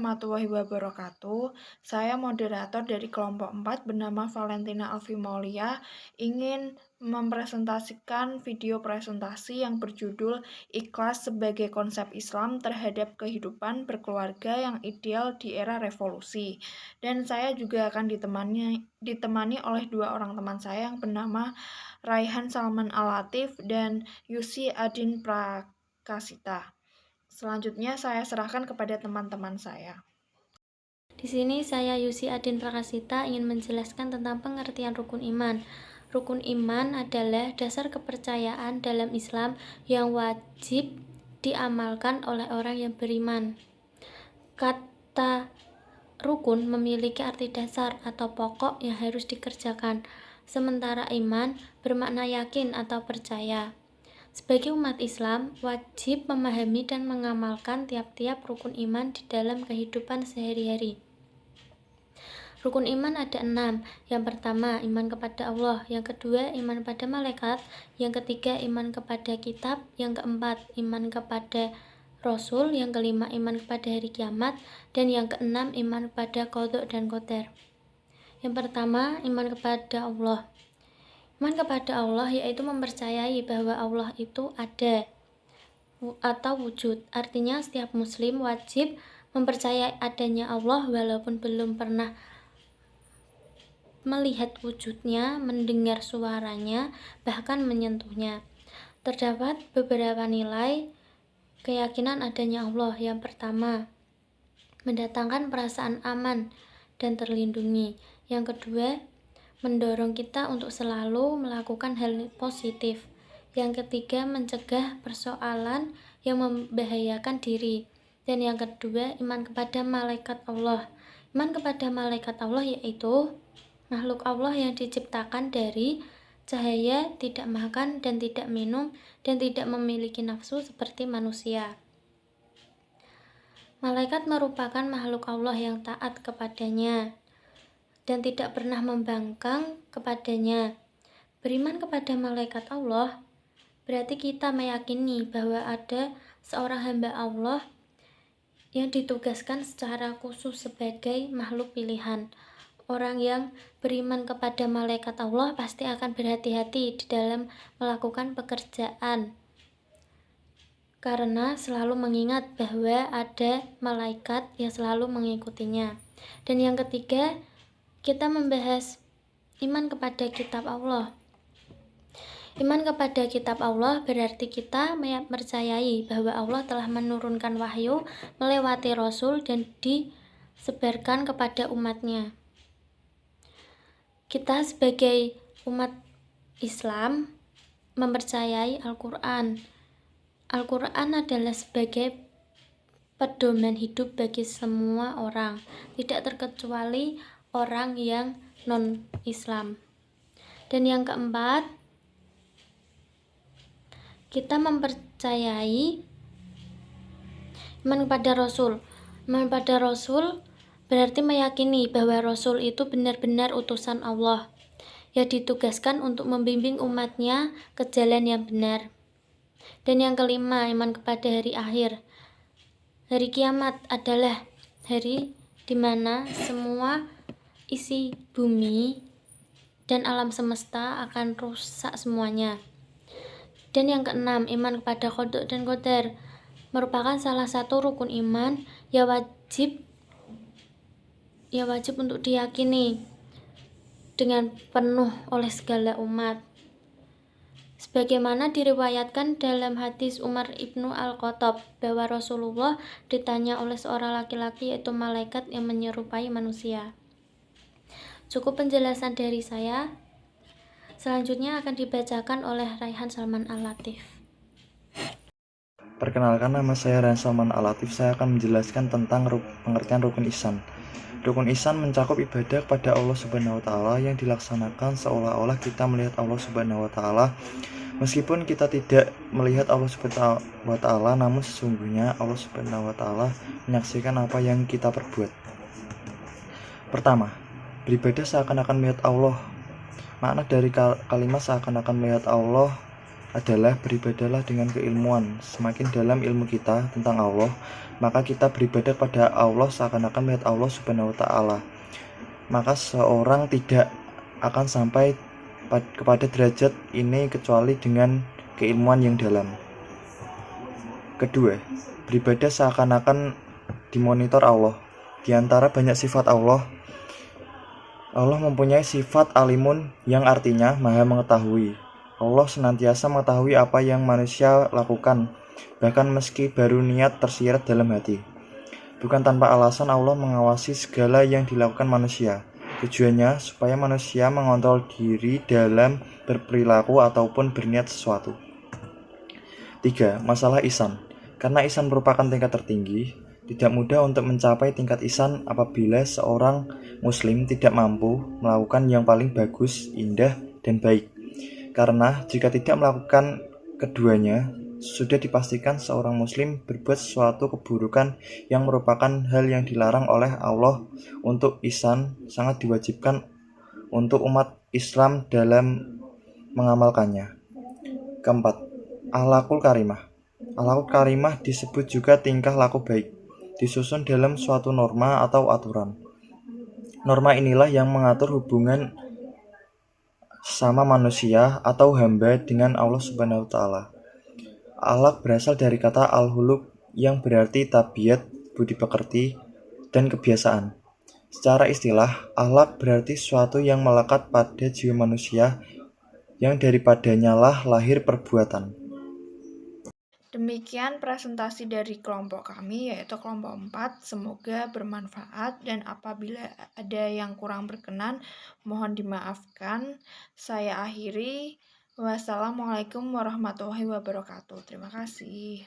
warahmatullahi wabarakatuh. Saya moderator dari kelompok 4 bernama Valentina Alfimolia ingin mempresentasikan video presentasi yang berjudul Ikhlas sebagai konsep Islam terhadap kehidupan berkeluarga yang ideal di era revolusi. Dan saya juga akan ditemani oleh dua orang teman saya yang bernama Raihan Salman Al-Latif dan Yusi Adin Prakasita. Selanjutnya saya serahkan kepada teman-teman saya. Di sini saya Yusi Adin Prakasita ingin menjelaskan tentang pengertian rukun iman. Rukun iman adalah dasar kepercayaan dalam Islam yang wajib diamalkan oleh orang yang beriman. Kata rukun memiliki arti dasar atau pokok yang harus dikerjakan, sementara iman bermakna yakin atau percaya. Sebagai umat Islam, wajib memahami dan mengamalkan tiap-tiap rukun iman di dalam kehidupan sehari-hari. Rukun iman ada 6. Yang pertama, iman kepada Allah. Yang kedua, iman pada malaikat. Yang ketiga, iman kepada kitab. Yang keempat, iman kepada Rasul. Yang kelima, iman kepada hari kiamat. Dan yang keenam, iman kepada qadha dan qadar. Yang pertama, iman kepada Allah. Iman kepada Allah yaitu mempercayai bahwa Allah itu ada atau wujud. Artinya setiap muslim wajib mempercayai adanya Allah walaupun belum pernah melihat wujudnya, mendengar suaranya, bahkan menyentuhnya. Terdapat beberapa nilai keyakinan adanya Allah. Yang pertama, mendatangkan perasaan aman dan terlindungi. Yang kedua, mendorong kita untuk selalu melakukan hal positif. Yang ketiga, mencegah persoalan yang membahayakan diri. Dan yang kedua, iman kepada malaikat Allah. Iman kepada malaikat Allah yaitu makhluk Allah yang diciptakan dari cahaya, tidak makan dan tidak minum, dan tidak memiliki nafsu seperti manusia. Malaikat merupakan makhluk Allah yang taat kepadanya dan tidak pernah membangkang kepadanya. Beriman kepada malaikat Allah berarti kita meyakini bahwa ada seorang hamba Allah yang ditugaskan secara khusus sebagai makhluk pilihan. Orang yang beriman kepada malaikat Allah pasti akan berhati-hati di dalam melakukan pekerjaan, karena selalu mengingat bahwa ada malaikat yang selalu mengikutinya. Dan yang ketiga, kita membahas iman kepada kitab Allah. Iman kepada kitab Allah berarti kita mempercayai bahwa Allah telah menurunkan wahyu melewati Rasul dan disebarkan kepada umatnya. Kita sebagai umat Islam mempercayai Al-Quran. Al-Quran adalah sebagai pedoman hidup bagi semua orang, tidak terkecuali orang yang non-Islam. Dan yang keempat, kita mempercayai iman kepada Rasul. Iman pada Rasul berarti meyakini bahwa Rasul itu benar-benar utusan Allah yang ditugaskan untuk membimbing umatnya ke jalan yang benar. Dan yang kelima, iman kepada hari akhir. Hari kiamat adalah hari di mana semua isi bumi dan alam semesta akan rusak semuanya. Dan yang keenam, iman kepada qadha dan qadar merupakan salah satu rukun iman yang wajib untuk diyakini dengan penuh oleh segala umat. Sebagaimana diriwayatkan dalam hadis Umar ibnu Al-Khattab bahwa Rasulullah ditanya oleh seorang laki-laki yaitu malaikat yang menyerupai manusia. Cukup penjelasan dari saya. Selanjutnya akan dibacakan oleh Raihan Salman Al-Latif. Perkenalkan, nama saya Raihan Salman Al-Latif. Saya akan menjelaskan tentang pengertian rukun ihsan. Rukun ihsan mencakup ibadah kepada Allah Subhanahu wa taala yang dilaksanakan seolah-olah kita melihat Allah Subhanahu wa taala. Meskipun kita tidak melihat Allah Subhanahu wa taala, namun sesungguhnya Allah Subhanahu wa taala menyaksikan apa yang kita perbuat. Pertama, beribadah seakan-akan melihat Allah. Makna dari kalimat seakan-akan melihat Allah adalah beribadahlah dengan keilmuan. Semakin dalam ilmu kita tentang Allah, maka kita beribadah pada Allah seakan-akan melihat Allah Subhanahu wa Ta'ala. Maka seorang tidak akan sampai kepada derajat ini kecuali dengan keilmuan yang dalam. Kedua, beribadah seakan-akan dimonitor Allah. Di antara banyak sifat Allah mempunyai sifat alimun yang artinya maha mengetahui. Allah senantiasa mengetahui apa yang manusia lakukan, bahkan meski baru niat tersirat dalam hati. Bukan tanpa alasan Allah mengawasi segala yang dilakukan manusia. Tujuannya supaya manusia mengontrol diri dalam berperilaku ataupun berniat sesuatu. 3. Masalah ihsan. Karena ihsan merupakan tingkat tertinggi, tidak mudah untuk mencapai tingkat ihsan apabila seorang muslim tidak mampu melakukan yang paling bagus, indah, dan baik. Karena jika tidak melakukan keduanya, sudah dipastikan seorang muslim berbuat sesuatu keburukan yang merupakan hal yang dilarang oleh Allah. Untuk ihsan sangat diwajibkan untuk umat Islam dalam mengamalkannya. Keempat, akhlakul karimah. Akhlakul karimah disebut juga tingkah laku baik, disusun dalam suatu norma atau aturan. Norma inilah yang mengatur hubungan sama manusia atau hamba dengan Allah Subhanahu wa Ta'ala. Akhlak berasal dari kata al-huluk yang berarti tabiat, budi pekerti, dan kebiasaan. Secara istilah, akhlak berarti sesuatu yang melekat pada jiwa manusia yang daripadanya lah lahir perbuatan. Demikian presentasi dari kelompok kami, yaitu kelompok 4. Semoga bermanfaat dan apabila ada yang kurang berkenan, mohon dimaafkan. Saya akhiri. Wassalamualaikum warahmatullahi wabarakatuh. Terima kasih.